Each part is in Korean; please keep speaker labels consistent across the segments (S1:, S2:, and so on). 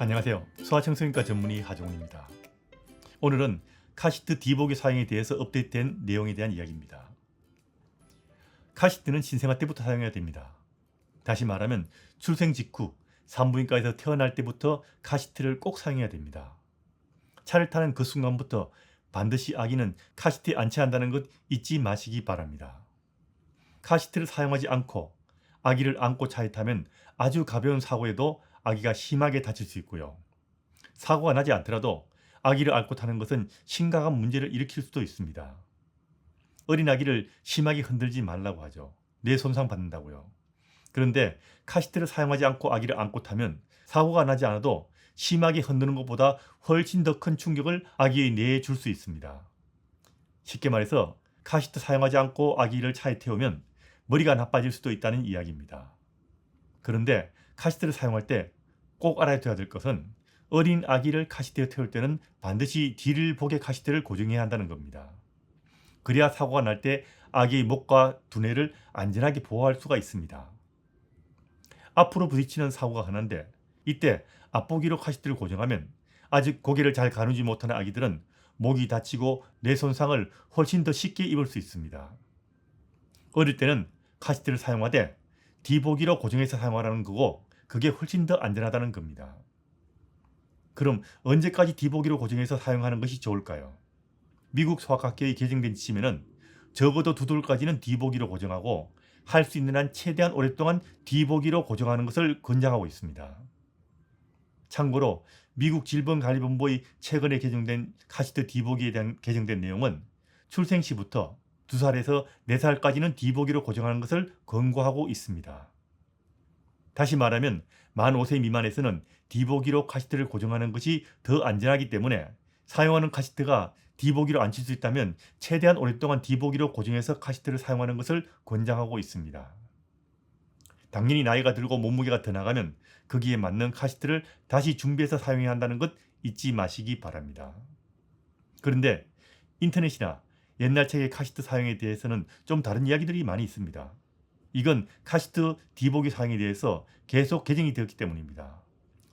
S1: 안녕하세요. 소아청소년과 전문의 하종훈입니다. 오늘은 카시트 디보기 사용에 대해서 업데이트된 내용에 대한 이야기입니다. 카시트는 신생아 때부터 사용해야 됩니다. 다시 말하면 출생 직후 산부인과에서 태어날 때부터 카시트를 꼭 사용해야 됩니다. 차를 타는 그 순간부터 반드시 아기는 카시트에 앉혀야 한다는 것 잊지 마시기 바랍니다. 카시트를 사용하지 않고 아기를 안고 차에 타면 아주 가벼운 사고에도 아기가 심하게 다칠 수 있고요. 사고가 나지 않더라도 아기를 안고 타는 것은 심각한 문제를 일으킬 수도 있습니다. 어린 아기를 심하게 흔들지 말라고 하죠. 뇌 손상 받는다고요. 그런데 카시트를 사용하지 않고 아기를 안고 타면 사고가 나지 않아도 심하게 흔드는 것보다 훨씬 더 큰 충격을 아기의 뇌에 줄 수 있습니다. 쉽게 말해서 카시트 사용하지 않고 아기를 차에 태우면 머리가 나빠질 수도 있다는 이야기입니다. 그런데 카시트를 사용할 때 꼭 알아야 될 것은 어린 아기를 카시트에 태울 때는 반드시 뒤를 보게 카시트를 고정해야 한다는 겁니다. 그래야 사고가 날 때 아기의 목과 두뇌를 안전하게 보호할 수가 있습니다. 앞으로 부딪히는 사고가 흔한데 이때 앞보기로 카시트를 고정하면 아직 고개를 잘 가누지 못하는 아기들은 목이 다치고 뇌 손상을 훨씬 더 쉽게 입을 수 있습니다. 어릴 때는 카시트를 사용하되 뒤보기로 고정해서 사용하라는 거고 그게 훨씬 더 안전하다는 겁니다. 그럼 언제까지 뒤보기로 고정해서 사용하는 것이 좋을까요? 미국 소아과학계에 개정된 지침에는 적어도 2돌까지는 뒤보기로 고정하고 할 수 있는 한 최대한 오랫동안 뒤보기로 고정하는 것을 권장하고 있습니다. 참고로 미국 질병관리본부의 최근에 개정된 카시트 뒤보기에 대한 개정된 내용은 출생 시부터 2살에서 4살까지는 뒤보기로 고정하는 것을 권고하고 있습니다. 다시 말하면 만 5세 미만에서는 뒤보기로 카시트를 고정하는 것이 더 안전하기 때문에 사용하는 카시트가 뒤보기로 앉힐 수 있다면 최대한 오랫동안 뒤보기로 고정해서 카시트를 사용하는 것을 권장하고 있습니다. 당연히 나이가 들고 몸무게가 더 나가면 거기에 맞는 카시트를 다시 준비해서 사용해야 한다는 것 잊지 마시기 바랍니다. 그런데 인터넷이나 옛날 책의 카시트 사용에 대해서는 좀 다른 이야기들이 많이 있습니다. 이건 카시트 뒤보기 사용에 대해서 계속 개정이 되었기 때문입니다.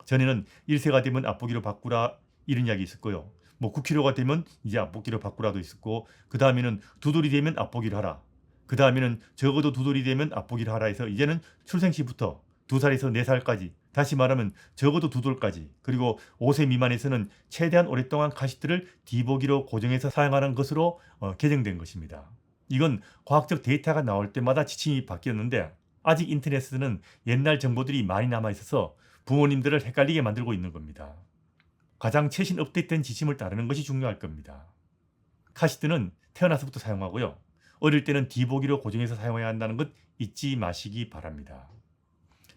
S1: 전에는 1세가 되면 앞보기로 바꾸라 이런 이야기 있었고요. 9kg가 되면 이제 앞보기로 바꾸라도 있었고 그 다음에는 2돌이 되면 앞보기로 하라. 그 다음에는 적어도 2돌이 되면 앞보기로 하라 해서 이제는 출생 시부터 2살에서 4살까지 다시 말하면 적어도 2돌까지 그리고 5세 미만에서는 최대한 오랫동안 카시트를 뒤보기로 고정해서 사용하는 것으로 개정된 것입니다. 이건 과학적 데이터가 나올 때마다 지침이 바뀌었는데 아직 인터넷에는 옛날 정보들이 많이 남아있어서 부모님들을 헷갈리게 만들고 있는 겁니다. 가장 최신 업데이트된 지침을 따르는 것이 중요할 겁니다. 카시트는 태어나서부터 사용하고요. 어릴 때는 뒤보기로 고정해서 사용해야 한다는 것 잊지 마시기 바랍니다.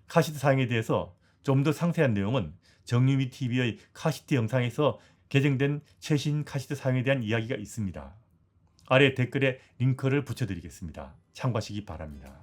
S1: 카시트 사용에 대해서 좀 더 상세한 내용은 정유미TV의 카시트 영상에서 개정된 최신 카시트 사용에 대한 이야기가 있습니다. 아래 댓글에 링크를 붙여드리겠습니다. 참고하시기 바랍니다.